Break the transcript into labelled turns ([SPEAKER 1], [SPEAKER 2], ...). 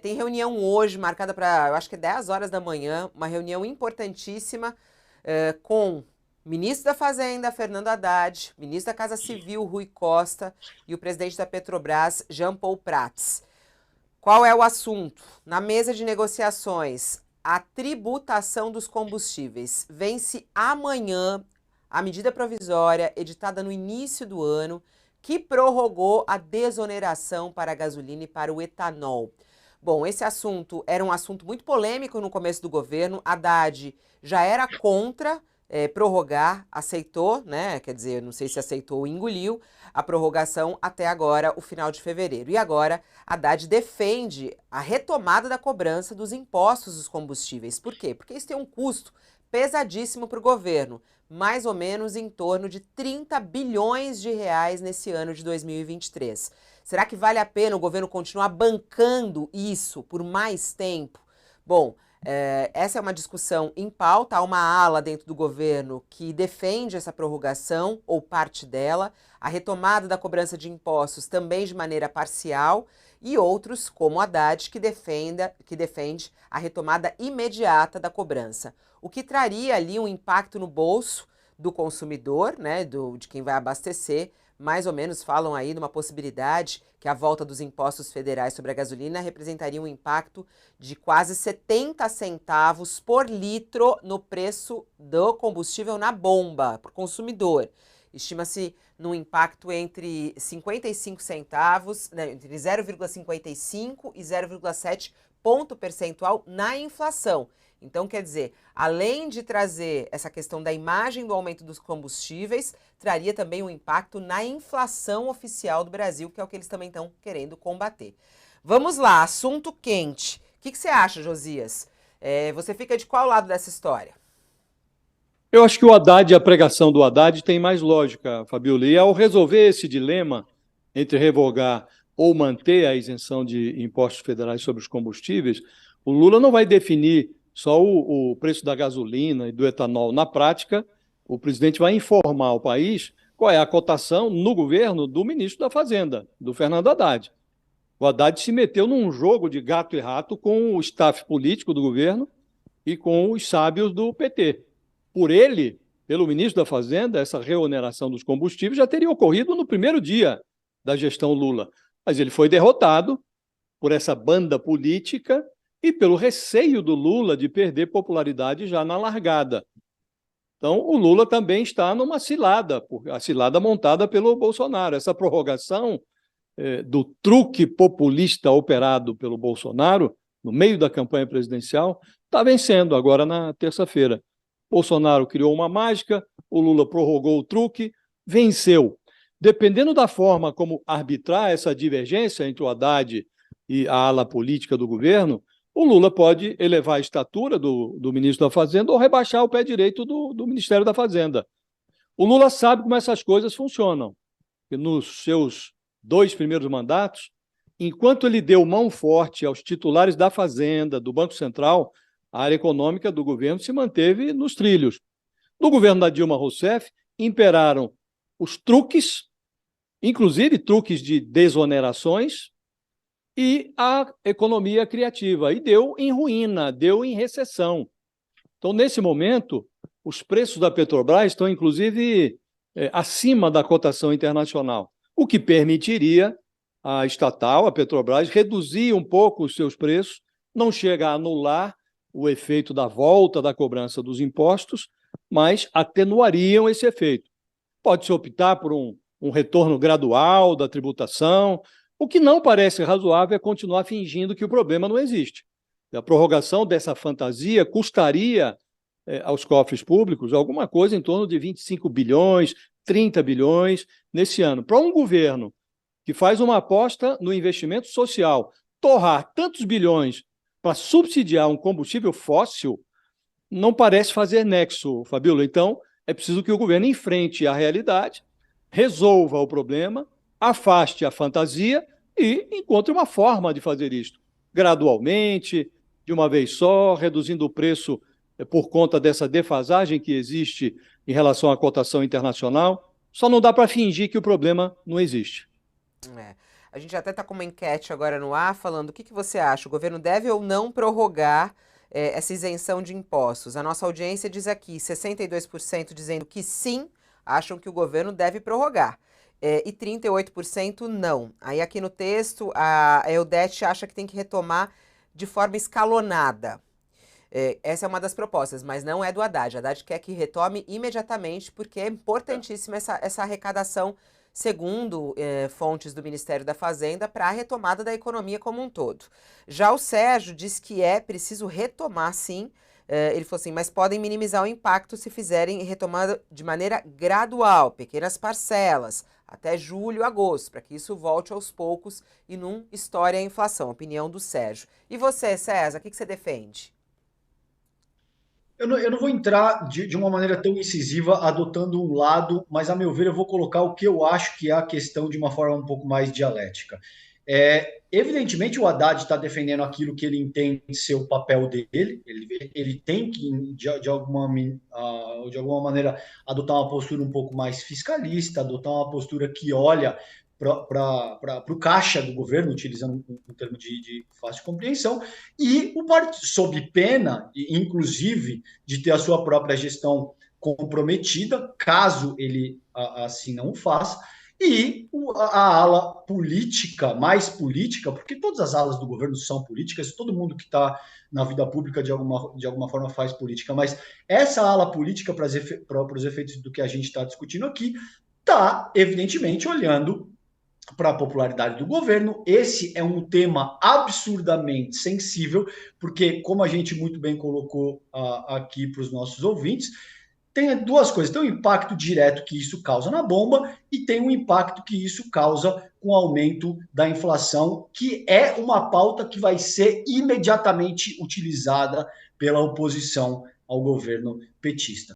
[SPEAKER 1] Tem reunião hoje, marcada para, eu acho que 10 horas da manhã, uma reunião importantíssima com o ministro da Fazenda, Fernando Haddad, ministro da Casa Civil, Rui Costa, e o presidente da Petrobras, Jean Paul Prats. Qual é o assunto? Na mesa de negociações, a tributação dos combustíveis. Vence amanhã a medida provisória editada no início do ano que prorrogou a desoneração para a gasolina e para o etanol. Bom, esse assunto era um assunto muito polêmico no começo do governo. Haddad já era contra prorrogar, aceitou, né? Quer dizer, não sei se aceitou ou engoliu a prorrogação até agora, o final de fevereiro. E agora, Haddad defende a retomada da cobrança dos impostos dos combustíveis. Por quê? Porque isso tem um custo pesadíssimo para o governo, mais ou menos em torno de 30 bilhões de reais nesse ano de 2023. Será que vale a pena o governo continuar bancando isso por mais tempo? Bom, essa é uma discussão em pauta. Há uma ala dentro do governo que defende essa prorrogação, ou parte dela, a retomada da cobrança de impostos também de maneira parcial, e outros, como Haddad, que defende a retomada imediata da cobrança, o que traria ali um impacto no bolso do consumidor, né, de quem vai abastecer. Mais ou menos falam aí numa possibilidade que a volta dos impostos federais sobre a gasolina representaria um impacto de quase 70 centavos por litro no preço do combustível na bomba, para o consumidor. Estima-se num impacto entre 55 centavos, né, entre 0,55 e 0,7 ponto percentual na inflação. Então, quer dizer, além de trazer essa questão da imagem do aumento dos combustíveis, traria também um impacto na inflação oficial do Brasil, que é o que eles também estão querendo combater. Vamos lá, assunto quente. O que você acha, Josias? Você fica de qual lado dessa história?
[SPEAKER 2] Eu acho que o Haddad, a pregação do Haddad tem mais lógica, Fabiola. E ao resolver esse dilema entre revogar ou manter a isenção de impostos federais sobre os combustíveis, o Lula não vai definir só o preço da gasolina e do etanol. Na prática, o presidente vai informar ao país qual é a cotação no governo do ministro da Fazenda, do Fernando Haddad. O Haddad se meteu num jogo de gato e rato com o staff político do governo e com os sábios do PT. Por ele, pelo ministro da Fazenda, essa reoneração dos combustíveis já teria ocorrido no primeiro dia da gestão Lula. Mas ele foi derrotado por essa banda política e pelo receio do Lula de perder popularidade já na largada. Então, o Lula também está numa cilada, a cilada montada pelo Bolsonaro. Essa prorrogação do truque populista operado pelo Bolsonaro, no meio da campanha presidencial, está vencendo agora na terça-feira. Bolsonaro criou uma mágica, o Lula prorrogou o truque, venceu. Dependendo da forma como arbitrar essa divergência entre o Haddad e a ala política do governo, o Lula pode elevar a estatura do ministro da Fazenda ou rebaixar o pé direito do Ministério da Fazenda. O Lula sabe como essas coisas funcionam. E nos seus 2 primeiros mandatos, enquanto ele deu mão forte aos titulares da Fazenda, do Banco Central, a área econômica do governo se manteve nos trilhos. No governo da Dilma Rousseff, imperaram os truques, inclusive truques de desonerações, e a economia criativa. E deu em ruína, deu em recessão. Então, nesse momento, os preços da Petrobras estão, inclusive, acima da cotação internacional, o que permitiria a estatal, a Petrobras, reduzir um pouco os seus preços, não chega a anular o efeito da volta da cobrança dos impostos, mas atenuariam esse efeito. Pode-se optar por um retorno gradual da tributação. O que não parece razoável é continuar fingindo que o problema não existe. A prorrogação dessa fantasia custaria aos cofres públicos alguma coisa em torno de 25 bilhões, 30 bilhões nesse ano. Para um governo que faz uma aposta no investimento social, torrar tantos bilhões para subsidiar um combustível fóssil, não parece fazer nexo, Fabíola. Então, é preciso que o governo enfrente a realidade, resolva o problema, afaste a fantasia e encontre uma forma de fazer isto. Gradualmente, de uma vez só, reduzindo o preço por conta dessa defasagem que existe em relação à cotação internacional. Só não dá para fingir que o problema não existe.
[SPEAKER 1] É. A gente até está com uma enquete agora no ar falando o que você acha? O governo deve ou não prorrogar essa isenção de impostos? A nossa audiência diz aqui 62% dizendo que sim, acham que o governo deve prorrogar. E 38% não. Aí aqui no texto, a Eudete acha que tem que retomar de forma escalonada. Essa é uma das propostas, mas não é do Haddad. Haddad quer que retome imediatamente, porque é importantíssima essa arrecadação, segundo fontes do Ministério da Fazenda, para a retomada da economia como um todo. Já o Sérgio diz que é preciso retomar, sim. Ele falou assim, mas podem minimizar o impacto se fizerem retomada de maneira gradual, pequenas parcelas, até julho, agosto, para que isso volte aos poucos e não estoure a inflação. Opinião do Sérgio. E você, César, o que você defende?
[SPEAKER 3] Eu não vou entrar de uma maneira tão incisiva, adotando um lado, mas, a meu ver, eu vou colocar o que eu acho que é a questão de uma forma um pouco mais dialética. Evidentemente, o Haddad está defendendo aquilo que ele entende ser o papel dele, ele tem que, de alguma maneira, adotar uma postura um pouco mais fiscalista, adotar uma postura que olha para o caixa do governo, utilizando um termo de fácil compreensão, e o partido, sob pena, inclusive, de ter a sua própria gestão comprometida, caso ele assim não o faça, e a ala política, mais política, porque todas as alas do governo são políticas, todo mundo que está na vida pública de alguma forma faz política, mas essa ala política, para os efeitos do que a gente está discutindo aqui, está, evidentemente, olhando para a popularidade do governo. Esse é um tema absurdamente sensível, porque, como a gente muito bem colocou aqui para os nossos ouvintes, tem duas coisas. Tem o impacto direto que isso causa na bomba e tem o impacto que isso causa com o aumento da inflação, que é uma pauta que vai ser imediatamente utilizada pela oposição ao governo petista.